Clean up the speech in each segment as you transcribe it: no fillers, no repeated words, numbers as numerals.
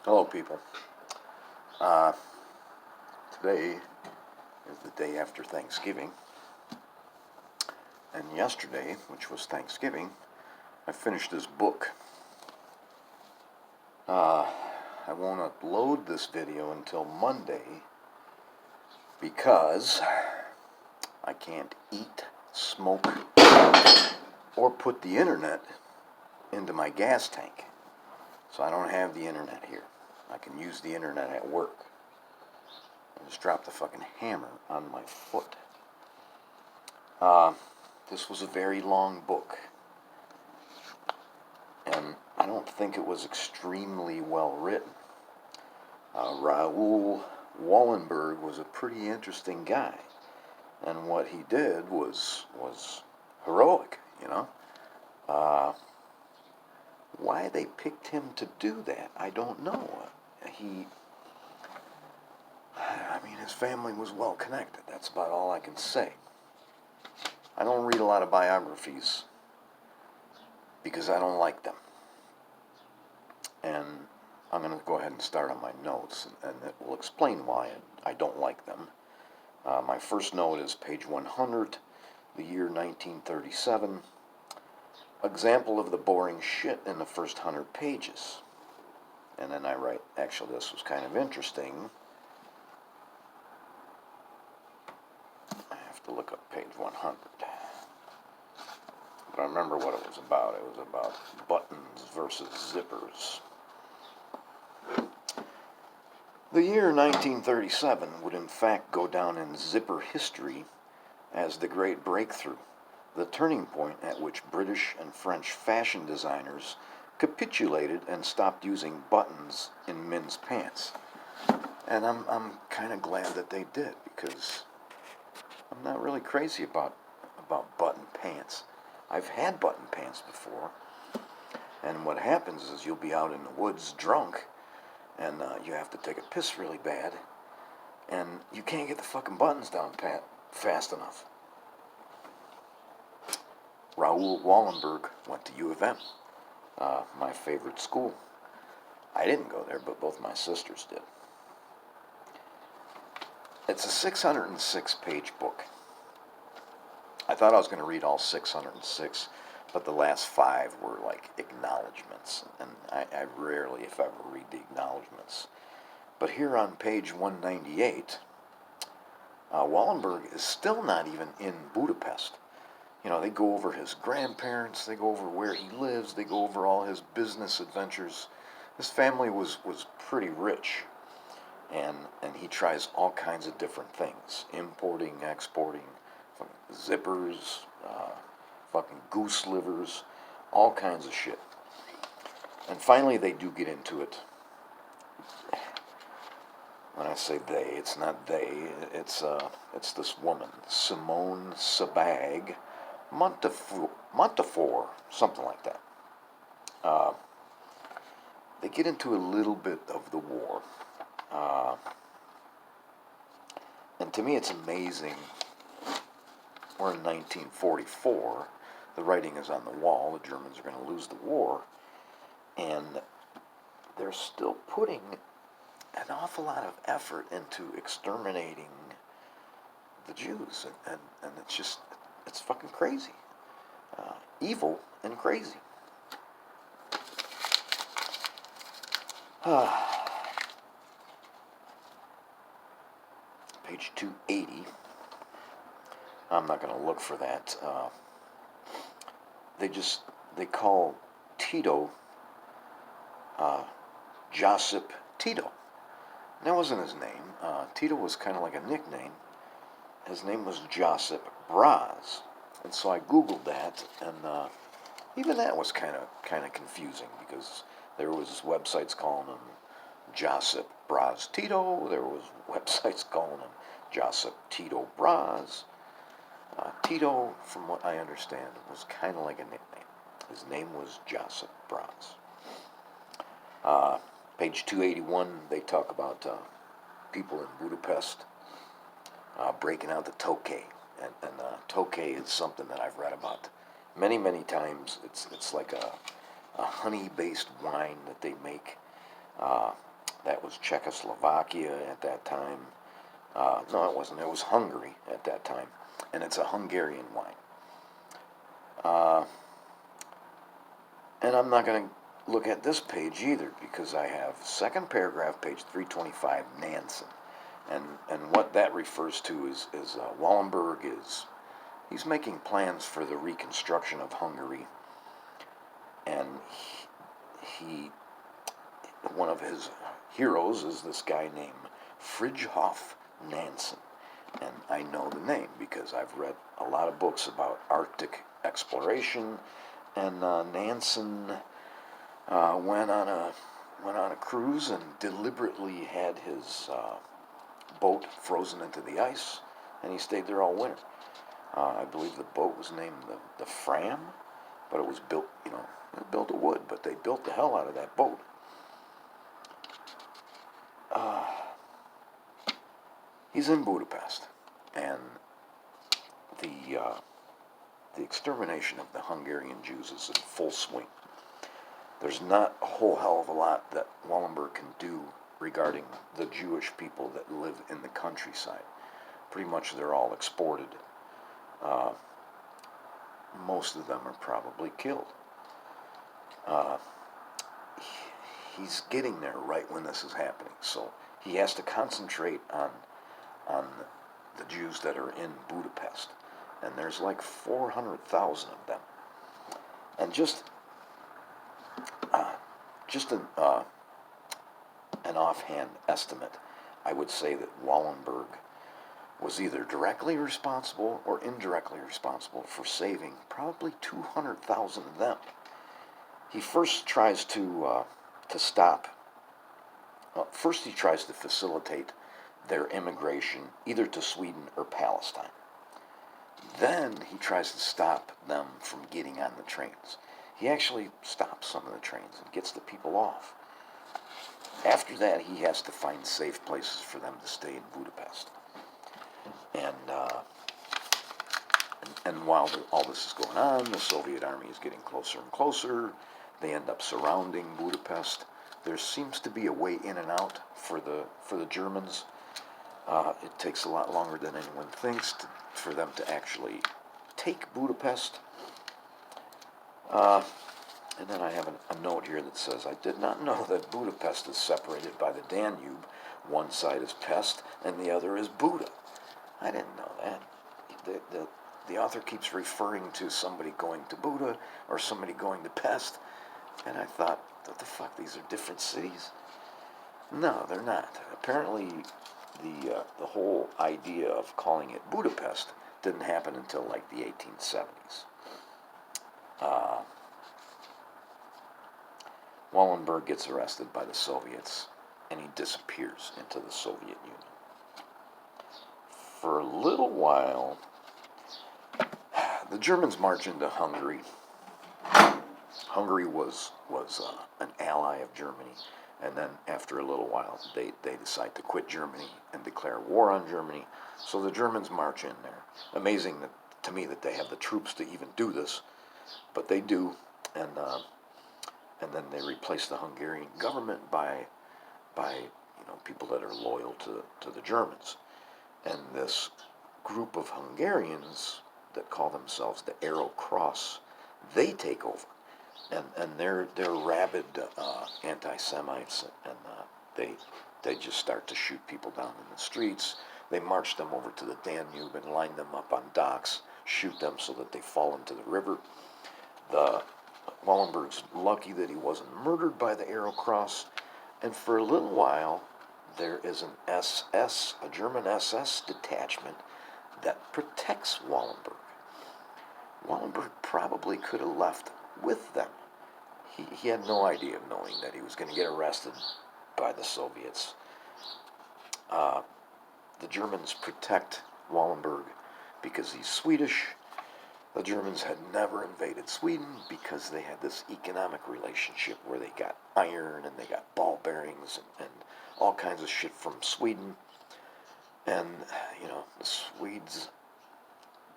Hello, people. Uh, Today is the day after Thanksgiving, and yesterday, which was Thanksgiving, I finished this book. I won't upload this video until Monday because I can't eat, smoke, or put the internet into my gas tank. So I don't have the internet here. I can use the internet at work. I just dropped the fucking hammer on my foot. This was a very long book, and I don't think it was extremely well written. Raoul Wallenberg was a pretty interesting guy, and what he did was heroic, you know. Why they picked him to do that, I don't know. His family was well connected. That's about all I can say. I don't read a lot of biographies because I don't like them. And I'm going to go ahead and start on my notes, and it will explain why I don't like them. My first note is page 100, the year 1937. Example of the boring shit in the first 100 pages. And then I write, actually, this was kind of interesting. I have to look up page 100. But I remember what it was about. It was about buttons versus zippers. The year 1937 would in fact go down in zipper history as the great breakthrough, the turning point at which British and French fashion designers capitulated and stopped using buttons in men's pants. And I'm kind of glad that they did, because I'm not really crazy about button pants. I've had button pants before, and what happens is you'll be out in the woods drunk, and you have to take a piss really bad, and you can't get the fucking buttons down fast enough. Raoul Wallenberg went to U of M, my favorite school. I didn't go there, but both my sisters did. It's a 606-page book. I thought I was going to read all 606, but the last 5 were like acknowledgments, and I rarely, if ever, read the acknowledgments. But here on page 198, Wallenberg is still not even in Budapest. You know, they go over his grandparents, they go over where he lives, they go over all his business adventures. His family was pretty rich, and he tries all kinds of different things, importing, exporting, zippers, fucking goose livers, all kinds of shit. And finally they do get into it. When I say they, it's not they, it's this woman, Simone Sebag Montefiore, something like that. They get into a little bit of the war. And to me it's amazing. We're in 1944. The writing is on the wall. The Germans are going to lose the war. And they're still putting an awful lot of effort into exterminating the Jews. And it's just, it's fucking crazy. Evil and crazy. Page 280. I'm not going to look for that. They call Tito Josip Tito. And that wasn't his name. Tito was kind of like a nickname. His name was Josip Broz. And so I Googled that, and even that was kind of confusing, because there was websites calling him Josip Broz Tito. There was websites calling him Josip Tito Broz. Tito, from what I understand, was kind of like a nickname. His name was Josip Broz. Page 281, they talk about people in Budapest breaking out the Tokay. And Tokay is something that I've read about many, many times. It's like a honey-based wine that they make. That was Czechoslovakia at that time. No, it wasn't. It was Hungary at that time. And it's a Hungarian wine. Uh, and I'm not going to look at this page either because I have second paragraph, page 325, Nansen. And what that refers to is Wallenberg he's making plans for the reconstruction of Hungary. And one of his heroes is this guy named Fridtjof Nansen. And I know the name because I've read a lot of books about Arctic exploration. And Nansen went on a cruise and deliberately had his boat frozen into the ice, and he stayed there all winter. I believe the boat was named the Fram, but it was built, built of wood, but they built the hell out of that boat. He's in Budapest, and the extermination of the Hungarian Jews is in full swing. There's not a whole hell of a lot that Wallenberg can do regarding the Jewish people that live in the countryside. Pretty much they're all exported. Most of them are probably killed. He's getting there right when this is happening, so he has to concentrate on the Jews that are in Budapest, and there's like 400,000 of them. And just an offhand estimate, I would say that Wallenberg was either directly responsible or indirectly responsible for saving probably 200,000 of them. He first tries to stop. First, he tries to facilitate their immigration either to Sweden or Palestine. Then he tries to stop them from getting on the trains. He actually stops some of the trains and gets the people off. After that, he has to find safe places for them to stay in Budapest. And while all this is going on, the Soviet army is getting closer and closer. They end up surrounding Budapest. There seems to be a way in and out for the Germans. It takes a lot longer than anyone thinks for them to actually take Budapest. And then I have a note here that says, I did not know that Budapest is separated by the Danube. One side is Pest and the other is Buda. I didn't know that. The author keeps referring to somebody going to Buda or somebody going to Pest. And I thought, what the fuck, these are different cities? No, they're not. Apparently, the whole idea of calling it Budapest didn't happen until like the 1870s. Wallenberg gets arrested by the Soviets, and he disappears into the Soviet Union. For a little while, the Germans march into Hungary. Hungary was an ally of Germany, and then after a little while, they decide to quit Germany and declare war on Germany. So the Germans march in there. Amazing to me that they have the troops to even do this, but they do, and then they replace the Hungarian government by people that are loyal to the Germans. And this group of Hungarians that call themselves the Arrow Cross, they take over. And they're rabid anti-Semites, and they just start to shoot people down in the streets. They march them over to the Danube and line them up on docks, shoot them so that they fall into the river. Wallenberg's lucky that he wasn't murdered by the Arrow Cross, and for a little while there is an SS, a German SS detachment that protects Wallenberg. Wallenberg probably could have left with them. He had no idea of knowing that he was going to get arrested by the Soviets. The Germans protect Wallenberg because he's Swedish. The Germans had never invaded Sweden because they had this economic relationship where they got iron and they got ball bearings and all kinds of shit from Sweden. And, the Swedes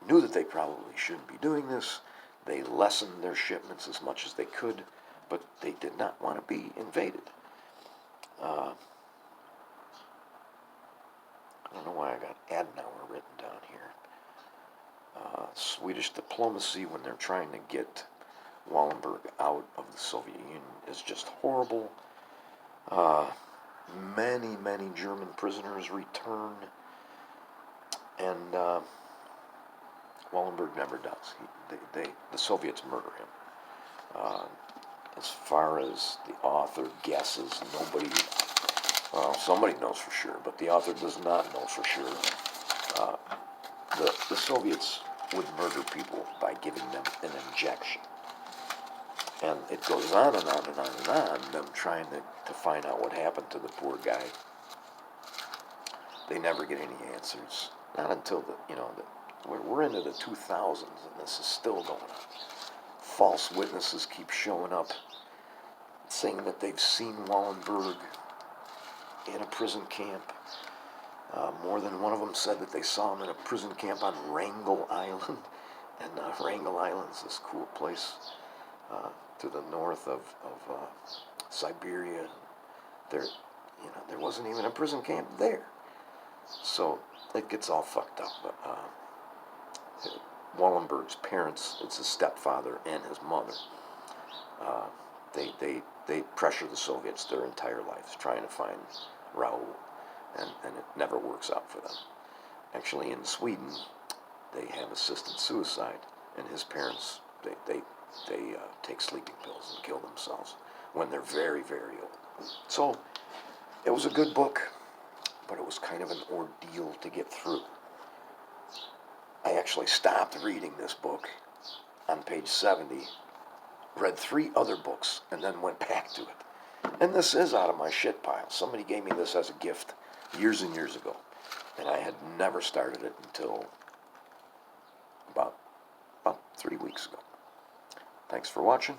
knew that they probably shouldn't be doing this. They lessened their shipments as much as they could, but they did not want to be invaded. I don't know why I got Adenauer written down here. Swedish diplomacy when they're trying to get Wallenberg out of the Soviet Union is just horrible. Many German prisoners return, and Wallenberg never does. The Soviets murder him. As far as the author guesses, nobody, well, somebody knows for sure, but the author does not know for sure. The Soviets would murder people by giving them an injection. And it goes on and on and on and on, them trying to find out what happened to the poor guy. They never get any answers. Not until we're into the 2000s, and this is still going on. False witnesses keep showing up, saying that they've seen Wallenberg in a prison camp. More than one of them said that they saw him in a prison camp on Wrangel Island. And Wrangel Island's this cool place to the north of Siberia. There wasn't even a prison camp there. So it gets all fucked up. But Wallenberg's parents, it's his stepfather and his mother, they pressure the Soviets their entire lives trying to find Raoul, and it never works out for them. Actually, in Sweden, they have assisted suicide, and his parents, they take sleeping pills and kill themselves when they're very old. So it was a good book, but it was kind of an ordeal to get through. I actually stopped reading this book on page 70, read 3 other books, and then went back to it. And this is out of my shit pile. Somebody gave me this as a gift years and years ago, and I had never started it until about 3 weeks ago. Thanks for watching.